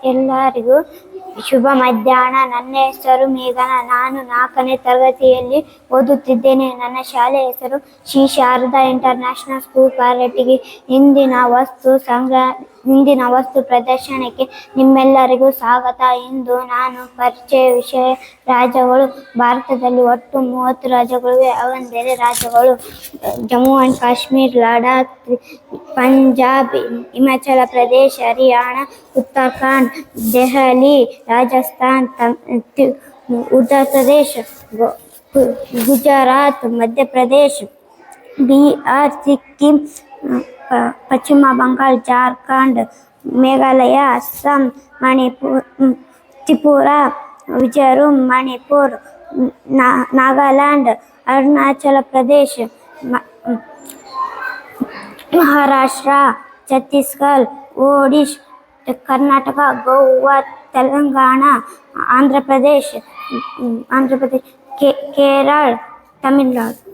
ಎಲ್ಲರಿಗೂ ಶುಭ ಮಧ್ಯಾಹ್ನ. ನನ್ನ ಹೆಸರು ಮೇಘನ. ನಾನು 4ನೇ ತರಗತಿಯಲ್ಲಿ ಓದುತ್ತಿದ್ದೇನೆ. ನನ್ನ ಶಾಲೆಯ ಹೆಸರು ಶ್ರೀ ಶಾರದಾ ಇಂಟರ್ನ್ಯಾಷನಲ್ ಸ್ಕೂಲ್, ಕಾರಟಗಿ. ಇಂದಿನ ವಸ್ತು ಪ್ರದರ್ಶನಕ್ಕೆ ನಿಮ್ಮೆಲ್ಲರಿಗೂ ಸ್ವಾಗತ. ಇಂದು ನಾನು ಪರಿಚಯ ವಿಷಯ ರಾಜ್ಯಗಳು. ಭಾರತದಲ್ಲಿ ಒಟ್ಟು 30 ರಾಜ್ಯಗಳಿವೆ. ಅವೆಂದರೆ ರಾಜ್ಯಗಳು: ಜಮ್ಮು ಅಂಡ್ ಕಾಶ್ಮೀರ್, ಲಡಾಖ್, ಪಂಜಾಬ್, ಹಿಮಾಚಲ ಪ್ರದೇಶ, ಹರಿಯಾಣ, ಉತ್ತರಾಖಂಡ್, ದೆಹಲಿ, ರಾಜಸ್ಥಾನ್, ಉತ್ತರ ಪ್ರದೇಶ, ಗುಜರಾತ್, ಮಧ್ಯಪ್ರದೇಶ, ಬಿಹಾರ್, ಸಿಕ್ಕಿಂ, ಪಶ್ಚಿಮ ಬಂಗಾಳ, ಜಾರ್ಖಂಡ್, ಮೇಘಾಲಯ, ಅಸ್ಸಾಂ, ಮಣಿಪುರ, ತ್ರಿಪುರಾ, ಮಿಜೋರಂ, ಮಣಿಪುರ, ನಾಗಾಲ್ಯಾಂಡ್, ಅರುಣಾಚಲ ಪ್ರದೇಶ, ಮಹಾರಾಷ್ಟ್ರ, ಛತ್ತೀಸ್ಗಢ, ಒಡಿಶಾ, ಕರ್ನಾಟಕ, ಗೋವಾ, ತೆಲಂಗಾಣ, ಆಂಧ್ರ ಪ್ರದೇಶ, ಕೇರಳ, ತಮಿಳುನಾಡು.